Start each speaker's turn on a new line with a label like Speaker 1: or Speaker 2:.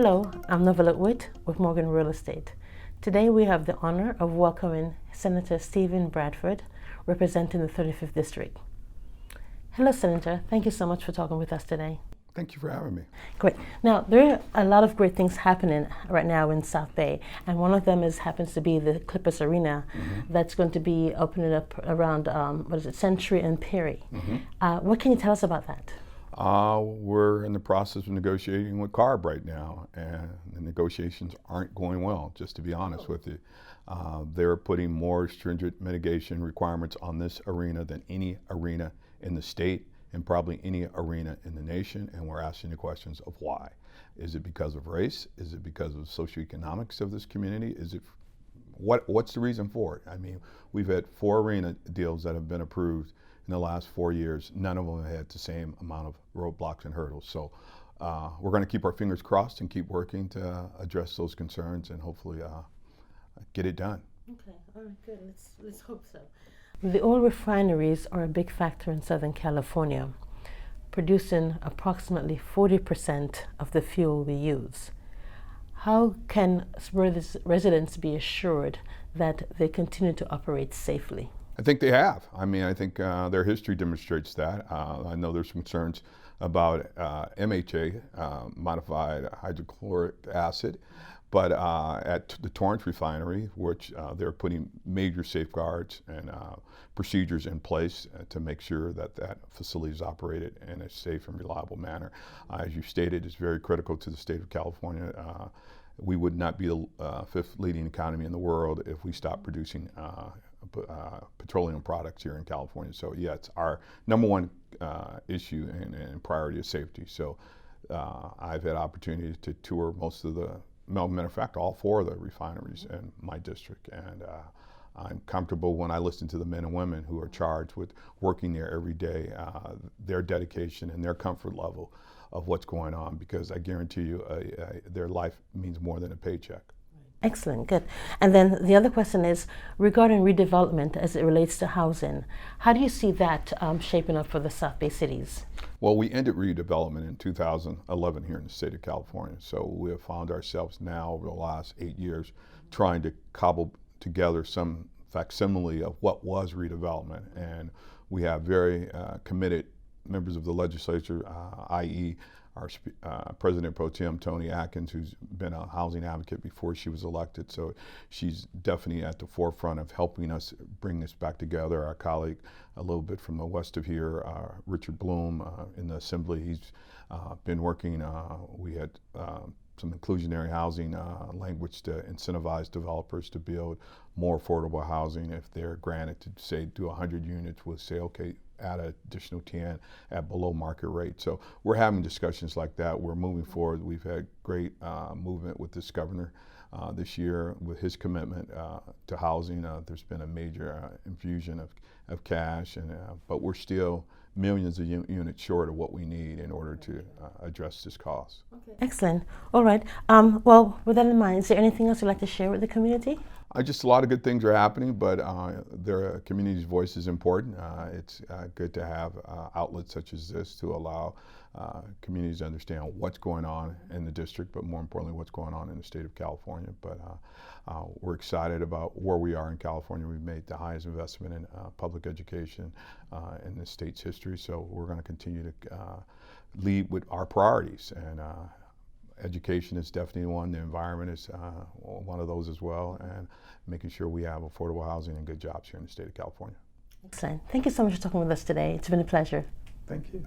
Speaker 1: Hello, I'm Novelette with Morgen Real Estate. Today we have the honor of welcoming Senator Steven Bradford, representing the 35th District. Hello, Senator. Thank you so much for talking with us today.
Speaker 2: Thank you for having me.
Speaker 1: Great. Now, there are a lot of great things happening right now in South Bay, and one of them happens to be the Clippers Arena that's going to be opening up around, Century and Perry. What can you tell us about that?
Speaker 2: We're in the process of negotiating with CARB right now, and the negotiations aren't going well, just to be honest with you. They're putting more stringent mitigation requirements on this arena than any arena in the state and probably any arena in the nation, and we're asking the questions of why. Is it because of race? Is it because of socioeconomics of this community? Is it what's the reason for it? I mean, we've had 4 arena deals that have been approved in the last 4 years. None of them had the same amount of roadblocks and hurdles. So we're going to keep our fingers crossed and keep working to address those concerns and hopefully get it done.
Speaker 1: Okay, all right, good. Let's hope so. The oil refineries are a big factor in Southern California, producing approximately 40% of the fuel we use. How can residents be assured that they continue to operate safely?
Speaker 2: I think they have. I mean, I think their history demonstrates that. I know there's concerns about MHA, modified hydrochloric acid, but at the Torrance Refinery, which they're putting major safeguards and procedures in place to make sure that that facility is operated in a safe and reliable manner. As you stated, it's very critical to the state of California. We would not be the 5th leading economy in the world if we stopped producing petroleum products here in California. So yeah, it's our number one issue and priority is safety. So I've had opportunities to tour most of the, matter of fact, all 4 of the refineries in my district, and I'm comfortable when I listen to the men and women who are charged with working there every day, their dedication and their comfort level of what's going on, because I guarantee you their life means more than a paycheck.
Speaker 1: Excellent, good. And then the other question is regarding redevelopment as it relates to housing. How do you see that shaping up for the South Bay cities?
Speaker 2: Well, we ended redevelopment in 2011 here in the state of California. So we have found ourselves now over the last 8 years trying to cobble together some facsimile of what was redevelopment. And we have very committed members of the legislature, i.e. our President Pro Tem, Toni Atkins, who's been a housing advocate before she was elected. So she's definitely at the forefront of helping us bring this back together. Our colleague, a little bit from the west of here, Richard Bloom, in the Assembly, he's been working. We had some inclusionary housing language to incentivize developers to build more affordable housing if they're granted to, say, do 100 units, we'll say, okay, add an additional 10 at below market rate. So we're having discussions like that. We're moving forward. We've had great movement with this governor this year with his commitment to housing. There's been a major infusion of cash, and but we're still millions of units short of what we need in order to address this cost.
Speaker 1: Okay. Excellent. All right. Well, with that in mind, is there anything else you'd like to share with the community?
Speaker 2: Just a lot of good things are happening, but their community's voice is important. It's good to have outlets such as this to allow communities to understand what's going on in the district, but more importantly, what's going on in the state of California. But we're excited about where we are in California. We've made the highest investment in public education in the state's history, so we're going to continue to lead with our priorities. And education is definitely one. The environment is one of those as well, and making sure we have affordable housing and good jobs here in the state of California.
Speaker 1: Excellent. Thank you so much for talking with us today. It's been a pleasure.
Speaker 2: Thank you.